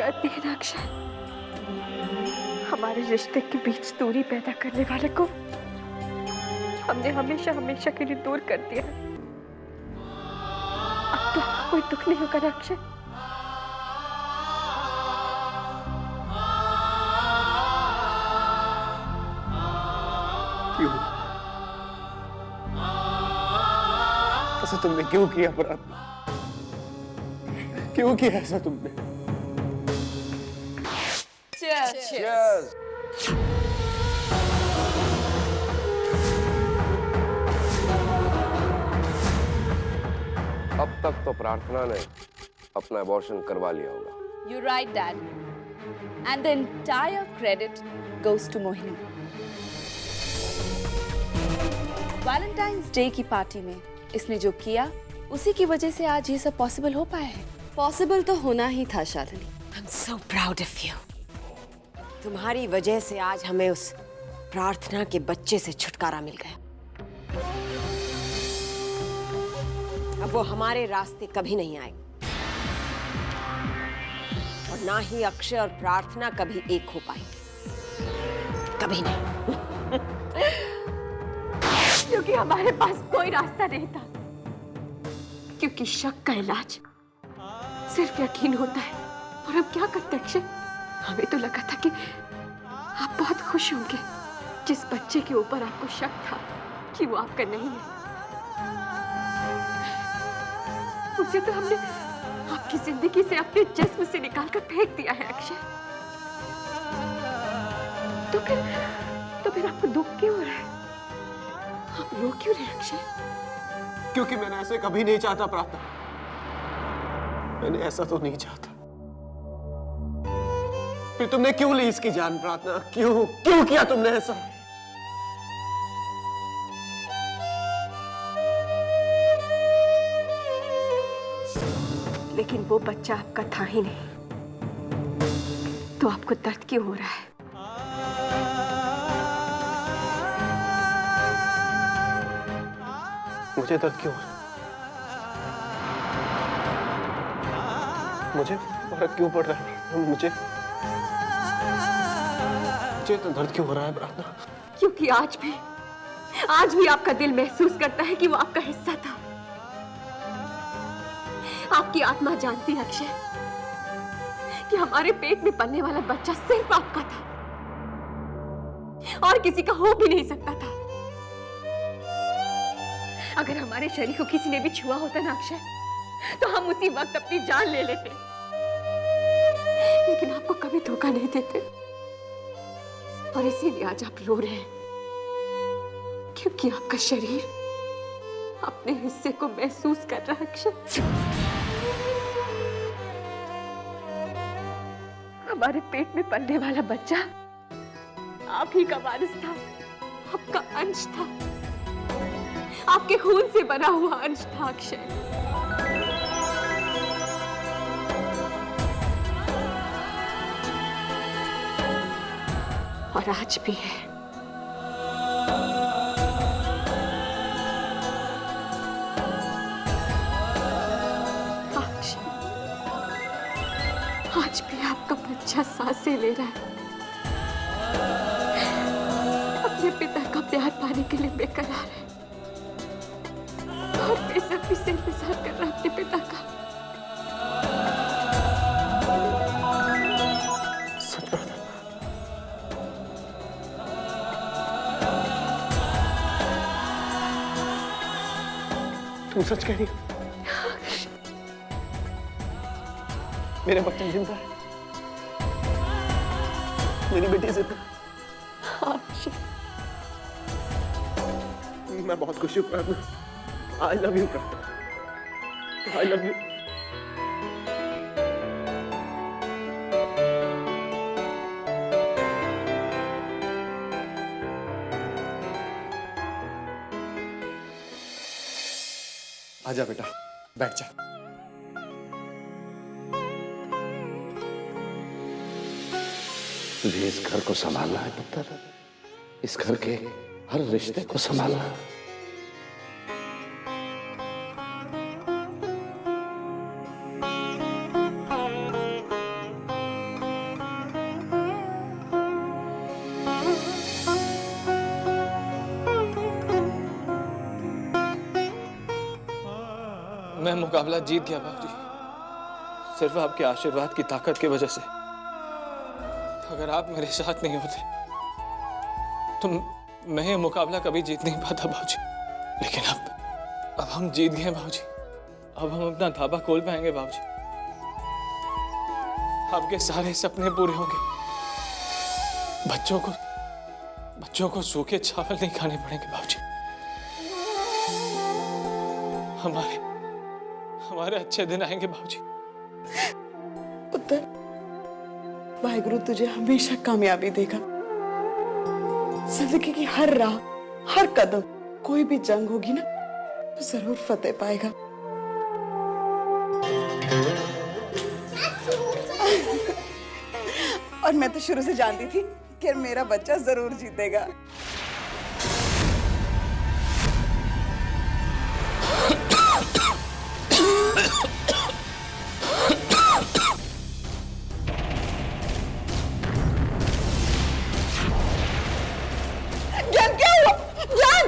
जानती है ना अक्षय, हमारे रिश्ते के बीच दूरी पैदा करने वाले को हमने हमेशा हमेशा के लिए दूर कर दिया। अब तो आपको कोई दुख नहीं होगा ना अक्षय? क्यों? ऐसा तुमने क्यों किया प्रार्थना? क्यों किया ऐसा तुमने? Cheers. अब तक तो प्रार्थना ने अपना अबॉर्शन करवा लिया होगा। You're right, Dad. And the entire credit goes to Mohini. Valentine's Day की पार्टी में इसने जो किया, उसी की वजह से आज ये सब पॉसिबल हो पाया है। पॉसिबल तो होना ही था Shalini. I'm so proud of you. तुम्हारी वजह से आज हमें उस प्रार्थना के बच्चे से छुटकारा मिल गया। अब वो हमारे रास्ते कभी नहीं आएगा और ना ही अक्षय और प्रार्थना कभी एक हो पाएंगे, कभी नहीं। क्योंकि हमारे पास कोई रास्ता नहीं था, क्योंकि शक का इलाज सिर्फ यकीन होता है। और अब क्या करते अक्षय? हमें तो लगा था कि आप बहुत खुश होंगे जिस बच्चे के ऊपर आपको शक था कि वो आपका नहीं है। उसे तो हमने आपकी जिंदगी से, अपने जिस्म से निकालकर फेंक दिया है अक्षय। तो फिर आपको दुख क्यों हो रहा है? आप रो क्यों रहे अक्षय? क्योंकि मैंने ऐसे कभी नहीं चाहता प्रार्थना। मैंने ऐसा तो नहीं चाहता। फिर तुमने क्यों ली इसकी जान प्रार्थना? क्यों किया तुमने ऐसा? लेकिन वो बच्चा आपका था ही नहीं, तो आपको दर्द क्यों हो रहा है? मुझे दर्द क्यों हो रहा है? मुझे फर्क क्यों पड़ रहा है? मुझे तो दर्द क्यों हो रहा है प्रार्थना? क्योंकि आज भी आपका दिल महसूस करता है कि वो आपका हिस्सा था। आपकी आत्मा जानती है अक्षय कि हमारे पेट में पलने वाला बच्चा सिर्फ आपका था और किसी का हो भी नहीं सकता था। अगर हमारे शरीर को किसी ने भी छुआ होता ना अक्षय, तो हम उसी वक्त अपनी जान ले लेते। लेकिन आपको कभी धोखा नहीं देते और इसीलिए आज आप रो रहे हैं, क्योंकि आपका शरीर अपने हिस्से को महसूस कर रहा है अक्षय। हमारे पेट में पलने वाला बच्चा आप ही का वारिस था, आपका अंश था, आपके खून से बना हुआ अंश था अक्षय। और आज भी है। आज भी आपका बच्चा सांसें ले रहा है, अपने पिता का प्यार पाने के लिए बेकरार है और बेसब्री से इंतजार कर रहा है अपने पिता का। सच बात है। तुम सच कह रही हो? मेरा बच्चा जिंदा है, मेरी बेटी जिंदा है। मैं बहुत खुश हूँ प्रार्थना। आई लव यू प्रार्थना, आई लव यू। आजा बेटा, बैठ जा। तुझे इस घर को संभालना है पुत्र, इस घर के हर रिश्ते को संभालना है। मैं मुकाबला जीत गया बाबूजी, सिर्फ आपके आशीर्वाद की ताकत की वजह से। अगर आप मेरे साथ नहीं होते तो मैं ये मुकाबला कभी जीत नहीं पाता बाबूजी। लेकिन अब हम जीत गए बाबूजी। अब हम अपना ढाबा खोल पाएंगे बाबूजी। आपके सारे सपने पूरे होंगे। बच्चों को सूखे चावल नहीं खाने पड़ेंगे बाबूजी। हमारे अच्छे दिन आएंगे बाबूजी। पुत्र, वाहिगुरु तुझे हमेशा कामयाबी देगा। जिंदगी की हर राह, हर कदम, कोई भी जंग होगी ना तो जरूर फतेह पाएगा। और मैं तो शुरू से जानती थी कि मेरा बच्चा जरूर जीतेगा। ज्ञान क्या हुआ? ज्ञान!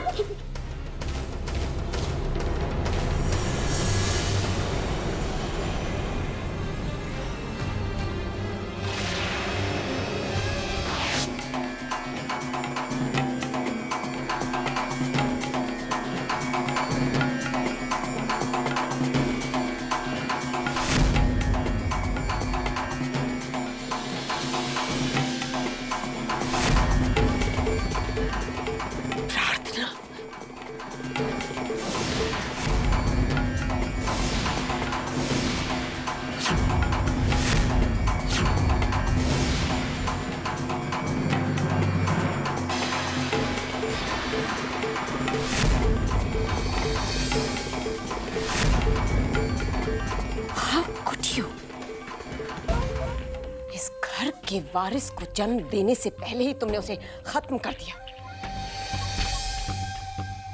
इस घर के वारिस को जन्म देने से पहले ही तुमने उसे खत्म कर दिया।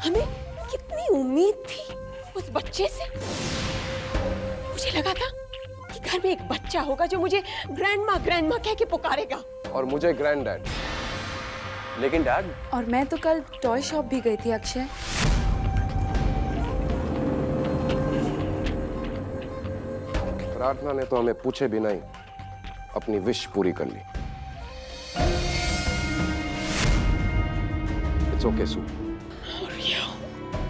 हमें कितनी उम्मीद थी उस बच्चे से। मुझे लगा था कि घर में एक बच्चा होगा जो मुझे ग्रैंडमा ग्रैंडमा कह के पुकारेगा। और मुझे ग्रैंड डैड। लेकिन डैड, और मैं तो कल टॉय शॉप भी गई थी अक्षय। प्रार्थना ने तो हमें पूछे भी नहीं अपनी विश पूरी कर ली। इट्स ओके सू।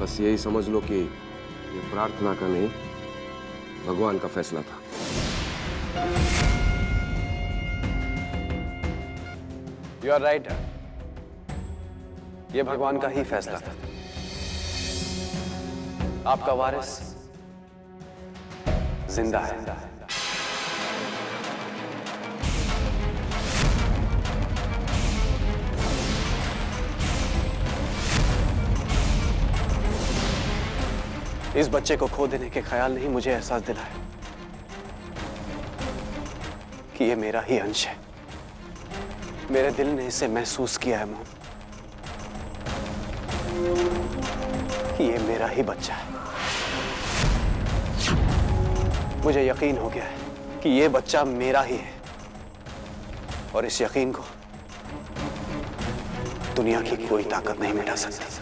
बस यही समझ लो कि ये प्रार्थना का नहीं, भगवान का फैसला था। You are right. ये भगवान का ही फैसला था। आपका वारिस जिंदा है। इस बच्चे को खो देने के ख्याल ने ही मुझे एहसास दिलाया कि ये मेरा ही अंश है। मेरे दिल ने इसे महसूस किया है मॉम कि ये मेरा ही बच्चा है। मुझे यकीन हो गया है कि ये बच्चा मेरा ही है और इस यकीन को दुनिया की कोई ताकत नहीं मिटा सकती।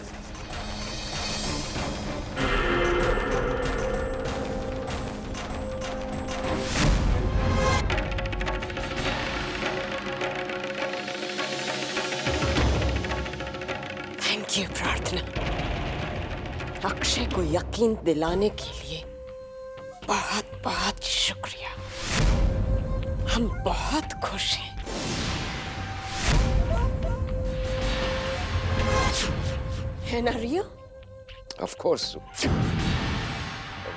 थैंक यू प्रार्थना। अक्षय को यकीन दिलाने के लिए बहुत बहुत शुक्रिया। हम बहुत खुश हैं। है ना रियो? Of course.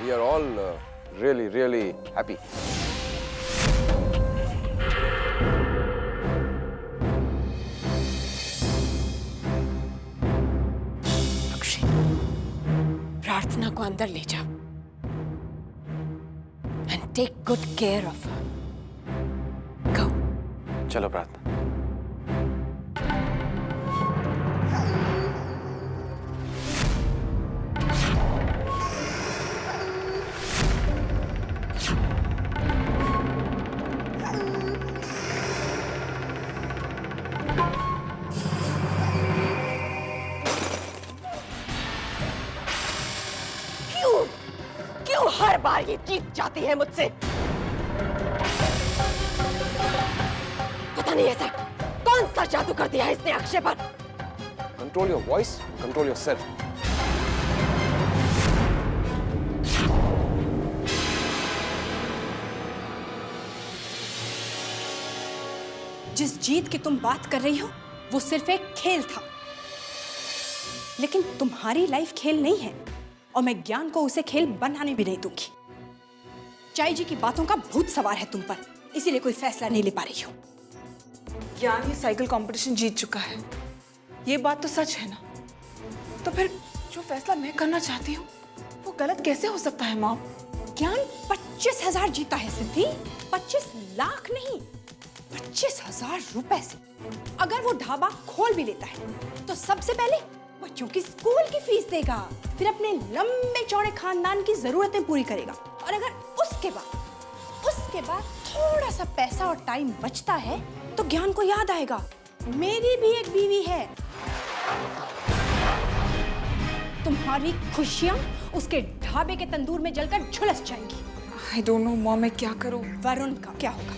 We are all really, really happy. Akshay, प्रार्थना को अंदर ले जाओ and take good care of her. Go. चलो प्रार्थना। क्यों जिंदगी जीत जाती है मुझसे। पता नहीं ऐसा कौन सा जादू कर दिया है इसने अक्षय पर। Control your voice, control your self. जिस जीत की तुम बात कर रही हो वो सिर्फ एक खेल था, लेकिन तुम्हारी लाइफ खेल नहीं है और मैं ज्ञान को उसे खेल बनाने भी नहीं दूंगी। चाई जी की बातों का भूत सवार है तुम पर, इसीलिए कोई फैसला नहीं ले पा रही हो। ज्ञान ये साइकिल कंपटीशन जीत चुका है, ये बात तो सच है ना? तो फिर जो फैसला मैं करना चाहती हूँ वो गलत कैसे हो सकता है माँ? ज्ञान 25,000 जीता है सिद्धि, 25 लाख नहीं, 25,000 रुपए से। अगर वो ढाबा खोल भी लेता है तो सबसे पहले बच्चों की स्कूल की फीस देगा, फिर अपने लंबे चौड़े खानदान की जरूरतें पूरी करेगा, और अगर उसके बाद थोड़ा सा पैसा और टाइम बचता है तो ज्ञान को याद आएगा मेरी भी एक बीवी है। तुम्हारी खुशियां उसके ढाबे के तंदूर में जलकर झुलस जाएंगी। आई डोंट नो मॉम, मैं क्या करूँ? वरुण का क्या होगा?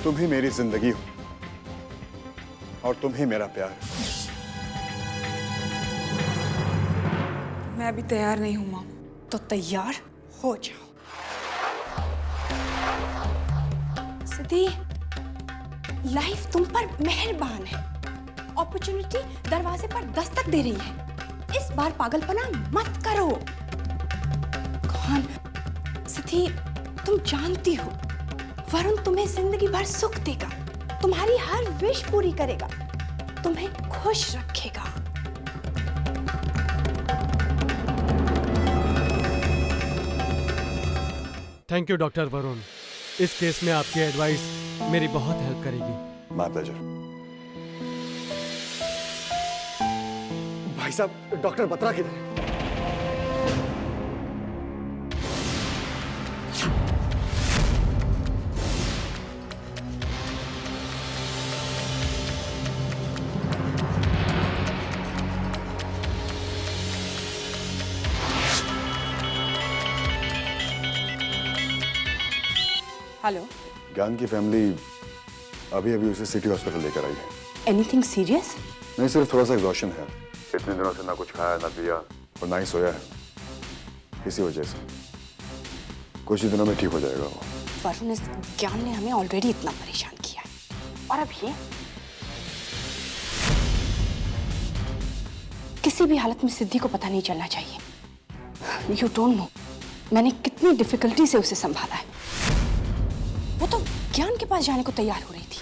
तुम ही मेरी जिंदगी हो और तुम ही मेरा प्यार। मैं अभी तैयार नहीं हूँ माँ। तो तैयार हो जाओ। सिद्धि, लाइफ तुम पर मेहरबान है, अपॉर्चुनिटी दरवाजे पर दस्तक दे रही है। इस बार पागलपना मत करो। कौन? सिद्धि, तुम जानती हो वरुण तुम्हें जिंदगी भर सुख देगा, तुम्हारी हर विश पूरी करेगा, तुम्हें खुश रखेगा। थैंक यू डॉक्टर वरुण, इस केस में आपकी एडवाइस मेरी बहुत हेल्प करेगी। My pleasure. भाई साहब, डॉक्टर बत्रा किधर है? हेलो। ज्ञान की फैमिली अभी उसे सिटी हॉस्पिटल लेकर आई है। Anything serious? नहीं, सिर्फ थोड़ा सा एग्जॉशन है। इतने दिनों से ना कुछ खाया ना पिया और ना ही सोया है, इसी वजह से। कुछ ही दिनों में ठीक हो जाएगा वो। वरुण, इस ज्ञान ने हमें ऑलरेडी इतना परेशान किया है, और अब ये किसी भी हालत में सिद्धि को पता नहीं चलना चाहिए। यू डोंट नो मैंने कितनी डिफिकल्टी से उसे संभाला है। वो तो ज्ञान के पास जाने को तैयार हो रही थी।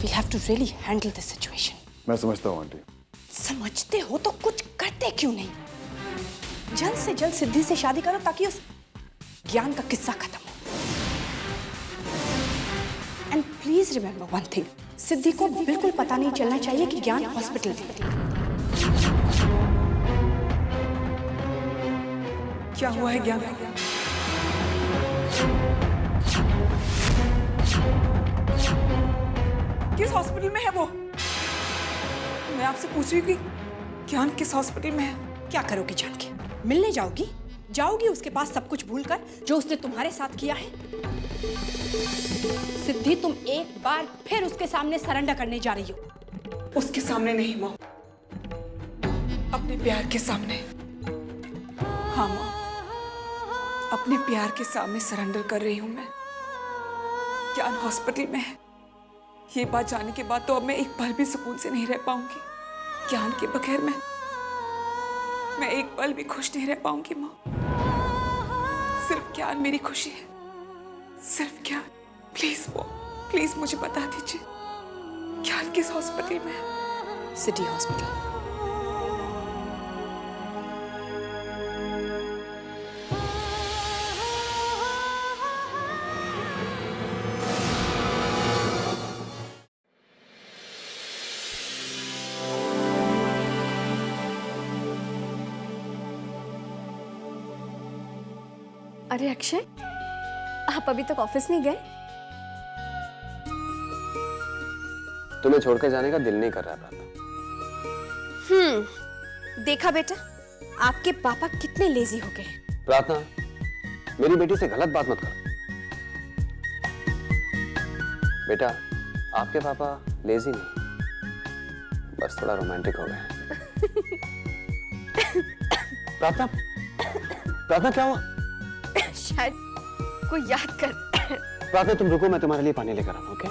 We'll have to really handle this situation. मैं समझता हूँ आंटी। समझते हो तो कुछ करते क्यों नहीं? जल्द से जल्द सिद्धि से शादी करो ताकि उस ज्ञान का किस्सा खत्म हो। And please remember one thing, Siddhi को बिल्कुल पता नहीं चलना चाहिए कि ज्ञान हॉस्पिटल है। क्या हुआ है ज्ञान? किस हॉस्पिटल में है वो? मैं आपसे पूछ रही हूँ कि ज्ञान किस हॉस्पिटल में है? क्या करोगी जान के? मिलने जाओगी उसके पास सब कुछ भूलकर जो उसने तुम्हारे साथ किया है? सिद्धि, तुम एक बार फिर उसके सामने सरेंडर करने जा रही हो। उसके सामने नहीं माँ, अपने प्यार के सामने। हाँ माँ, अपने प्यार के सामने सरेंडर कर रही हूँ मैं। ज्ञान हॉस्पिटल में है, ये बात जानने के बाद तो अब मैं एक पल भी सुकून से नहीं रह पाऊंगी। ज्ञान के बगैर मैं एक पल भी खुश नहीं रह पाऊंगी माँ। सिर्फ ज्ञान मेरी खुशी है, सिर्फ ज्ञान। प्लीज मुझे बता दीजिए ज्ञान किस हॉस्पिटल में है? City hospital. अरे अक्षय, आप अभी तक ऑफिस नहीं गए? तुम्हें छोड़कर जाने का दिल नहीं कर रहा प्रार्थना। देखा बेटा, आपके पापा कितने लेजी हो गए। प्रार्थना, मेरी बेटी से गलत बात मत करो। बेटा, आपके पापा लेजी नहीं, बस थोड़ा रोमांटिक हो गए। प्रार्थना, प्रार्थना क्या हुआ? शायद कोई याद कर। प्रार्थना तुम रुको, मैं तुम्हारे लिए पानी लेकर आऊं, ओके?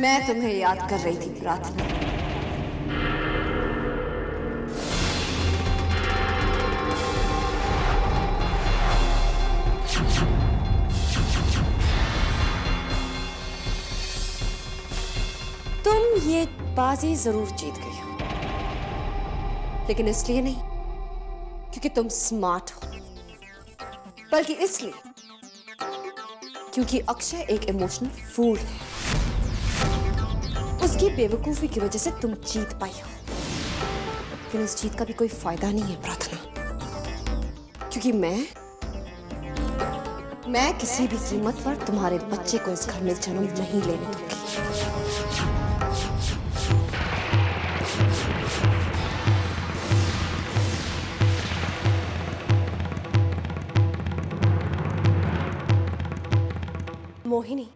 मैं तुम्हें याद कर रही थी प्रार्थना। तुम ये बाजी जरूर जीत गई हो, लेकिन इसलिए नहीं क्योंकि तुम स्मार्ट हो, बल्कि इसलिए क्योंकि अक्षय एक इमोशनल फूल है। उसकी बेवकूफी की वजह से तुम जीत पाई हो, लेकिन इस जीत का भी कोई फायदा नहीं है प्रार्थना, क्योंकि मैं किसी भी कीमत पर तुम्हारे बच्चे को इस घर में जन्म नहीं लेने दूंगी। मोहिनी,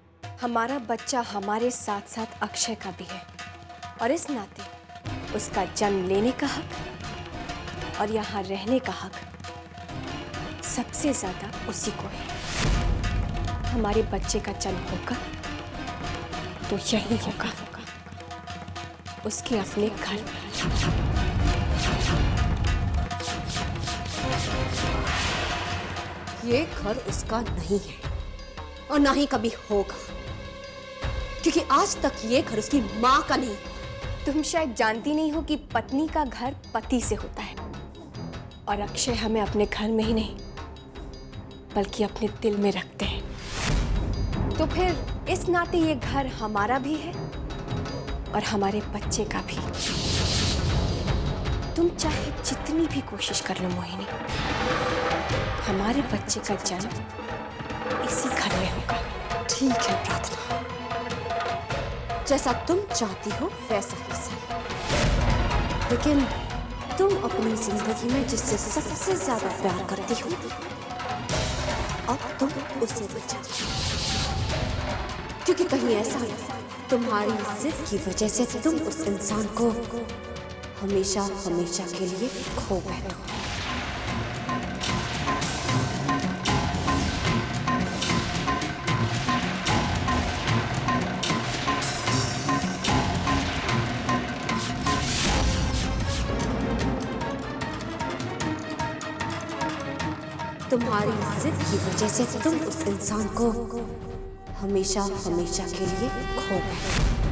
हमारा बच्चा हमारे साथ साथ अक्षय का भी है, और इस नाते उसका जन्म लेने का हक और यहाँ रहने का हक सबसे ज्यादा उसी को है। हमारे बच्चे का जन्म होगा तो यही होगा, उसके अपने घर में। ये घर उसका नहीं है और ना ही कभी होगा, क्योंकि आज तक ये घर उसकी माँ का नहीं। तुम शायद जानती नहीं हो कि पत्नी का घर पति से होता है, और अक्षय हमें अपने घर में ही नहीं बल्कि अपने दिल में रखते हैं। तो फिर इस नाते ये घर हमारा भी है और हमारे बच्चे का भी। तुम चाहे जितनी भी कोशिश कर लो मोहिनी, हमारे बच्चे का जन्म इसी घर में होगा। ठीक है प्रार्थना, जैसा तुम चाहती हो वैसा ही सही, लेकिन तुम अपनी जिंदगी में जिससे सबसे ज्यादा प्यार करती हो, अब तुम उसे बचा, क्योंकि कहीं ऐसा नहीं तुम्हारी जिद की वजह से तुम उस इंसान को हमेशा हमेशा के लिए खो बैठो। तुम्हारी जिद की वजह से तुम उस इंसान को हमेशा हमेशा के लिए खो गए।